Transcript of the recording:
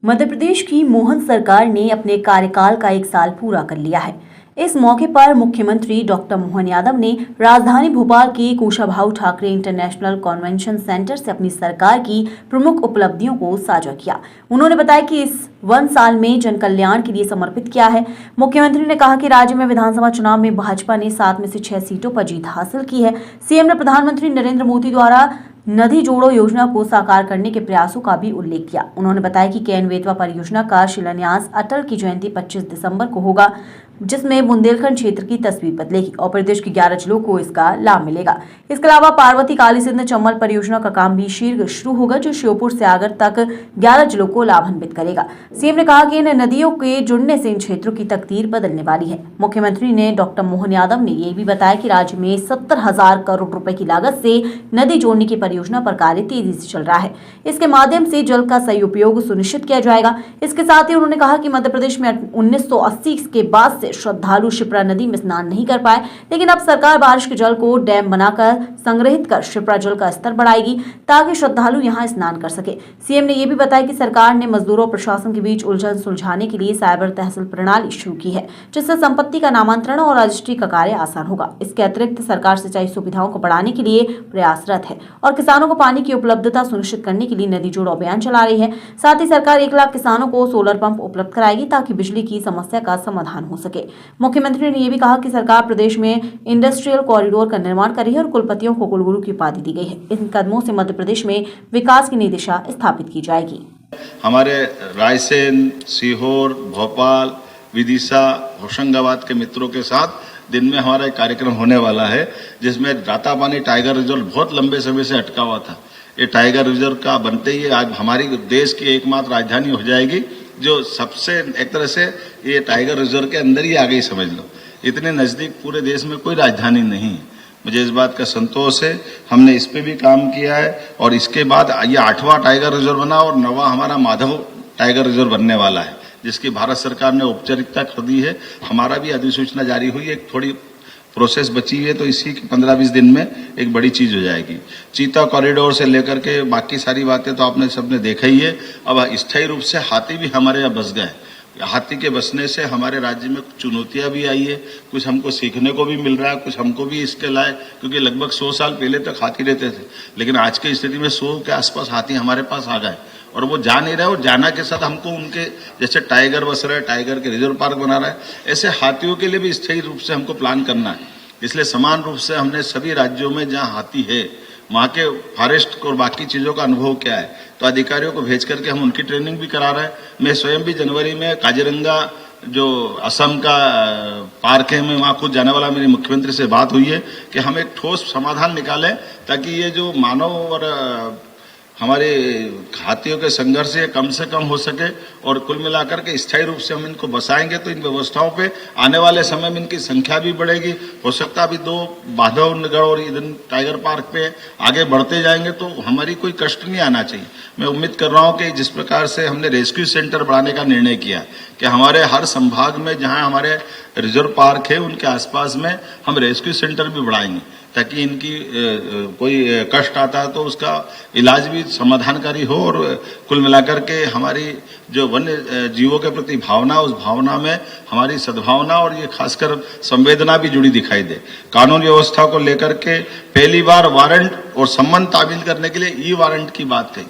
मध्य प्रदेश की मोहन सरकार ने अपने कार्यकाल का 1 साल पूरा कर लिया है। इस मौके पर मुख्यमंत्री डॉक्टर मोहन यादव ने राजधानी भोपाल के Kushabhau Thackeray international convention centre से अपनी सरकार की प्रमुख उपलब्धियों को साझा किया। उन्होंने बताया कि इस 1 साल में जन कल्याण के लिए समर्पित किया है। मुख्यमंत्री ने कहा कि राज्य में विधानसभा चुनाव में भाजपा ने 7 में से 6 सीटों पर जीत हासिल की है। सीएम ने प्रधानमंत्री नरेंद्र मोदी द्वारा नदी जोड़ो योजना को साकार करने के प्रयासों का भी उल्लेख किया। उन्होंने बताया कि केन बेतवा परियोजना का शिलान्यास अटल की जयंती 25 दिसंबर को होगा, जिसमें बुंदेलखंड क्षेत्र की तस्वीर बदलेगी और प्रदेश के 11 जिलों को इसका लाभ मिलेगा। इसके अलावा पार्वती काली सिंध चंबल परियोजना का काम भी शीघ्र शुरू होगा, जो श्योपुर से आगर तक 11 जिलों को लाभान्वित करेगा। सीएम ने कहा कि इन नदियों के जुड़ने से इन क्षेत्रों की तकदीर बदलने वाली है। मुख्यमंत्री ने डॉक्टर मोहन यादव ने ये भी बताया कि राज्य में 70,000 करोड़ रुपए की लागत से नदी जोड़ने की परियोजना पर कार्य तेजी से चल रहा है। इसके माध्यम से जल का सही उपयोग सुनिश्चित किया जाएगा। इसके साथ ही उन्होंने कहा कि मध्य प्रदेश में 1980 के बाद से श्रद्धालु शिप्रा नदी में स्नान नहीं कर पाए, लेकिन अब सरकार बारिश के जल को डैम बनाकर संग्रहित कर शिप्रा जल का स्तर बढ़ाएगी ताकि श्रद्धालु यहां स्नान कर सके। सीएम ने यह भी बताया कि सरकार ने मजदूरों और प्रशासन के बीच उलझन सुलझाने के लिए साइबर तहसील प्रणाली शुरू की है, जिससे संपत्ति का नामांतरण और रजिस्ट्री का कार्य आसान होगा। इसके अतिरिक्त सरकार सिंचाई सुविधाओं को बढ़ाने के लिए प्रयासरत है और किसानों को पानी की उपलब्धता सुनिश्चित करने के लिए नदी जोड़ो अभियान चला रही है। साथ ही सरकार 1 लाख किसानों को सोलर पंप उपलब्ध कराएगी ताकि बिजली की समस्या का समाधान हो सके। मुख्यमंत्री ने यह भी कहा कि सरकार प्रदेश में इंडस्ट्रियल कॉरिडोर का निर्माण कर रही है और कुलपतियों को कुलगुरु की उपाधि दी गई है। इन कदमों से मध्य प्रदेश में विकास की नई दिशा स्थापित की जाएगी। हमारे रायसेन, सीहोर, भोपाल, विदिशा, होशंगाबाद के मित्रों के साथ दिन में हमारा एक कार्यक्रम होने वाला है, जिसमें रातापानी टाइगर रिजर्व बहुत लंबे समय से अटका हुआ था। ये टाइगर रिजर्व का बनते ही आज हमारी देश की एकमात्र राजधानी हो जाएगी, जो सबसे एक तरह से ये टाइगर रिजर्व के अंदर ही आ गई, समझ लो। इतने नजदीक पूरे देश में कोई राजधानी नहीं है। मुझे इस बात का संतोष है। हमने इस पे भी काम किया है और इसके बाद ये 8वां टाइगर रिजर्व बना और 9वां हमारा माधव टाइगर रिजर्व बनने वाला है, जिसकी भारत सरकार ने औपचारिकता कर दी है। हमारा भी अधिसूचना जारी हुई है, एक थोड़ी प्रोसेस बची है, तो इसी के 15-20 दिन में एक बड़ी चीज हो जाएगी। चीता कॉरिडोर से लेकर के बाकी सारी बातें तो आपने सबने देखा ही है। अब स्थायी रूप से हाथी भी हमारे यहाँ बस गए। हाथी के बसने से हमारे राज्य में कुछ चुनौतियां भी आई है, कुछ हमको सीखने को भी मिल रहा है, कुछ हमको भी इसके लायक, क्योंकि लगभग 100 साल पहले तक हाथी रहते थे, लेकिन आज की स्थिति में 100 के आसपास हाथी हमारे पास आ गए और वो जा नहीं रहे। और जाना के साथ हमको उनके जैसे टाइगर बस रहे, टाइगर के रिजर्व पार्क बना रहा है, ऐसे हाथियों के लिए भी स्थायी रूप से हमको प्लान करना है। इसलिए समान रूप से हमने सभी राज्यों में जहां हाथी है वहां के फॉरेस्ट और बाकी चीजों का अनुभव क्या है, तो अधिकारियों को भेज करके हम उनकी ट्रेनिंग भी करा रहे हैं। मैं स्वयं भी जनवरी में काजीरंगा जो असम का पार्क है, मैं वहां खुद जाने वाला। मेरी मुख्यमंत्री से बात हुई है कि हम एक ठोस समाधान निकालें ताकि ये जो मानव और हमारे हाथियों के संघर्ष से कम हो सके और कुल मिलाकर के स्थायी रूप से हम इनको बसाएंगे तो इन व्यवस्थाओं पे आने वाले समय में इनकी संख्या भी बढ़ेगी। हो सकता अभी 2 माधवनगढ़ और इधर टाइगर पार्क पे आगे बढ़ते जाएंगे तो हमारी कोई कष्ट नहीं आना चाहिए। मैं उम्मीद कर रहा हूं कि जिस प्रकार से हमने रेस्क्यू सेंटर बढ़ाने का निर्णय किया कि हमारे हर संभाग में जहां हमारे रिजर्व पार्क है उनके आसपास में हम रेस्क्यू सेंटर भी बढ़ाएंगे ताकि इनकी कोई कष्ट आता है तो उसका इलाज भी समाधानकारी हो और कुल मिलाकर के हमारी जो वन्य जीवों के प्रति भावना, उस भावना में हमारी सद्भावना और ये खासकर संवेदना भी जुड़ी दिखाई दे। कानून व्यवस्था को लेकर के पहली बार वारंट और सम्मन तामील करने के लिए ई वारंट की बात कही।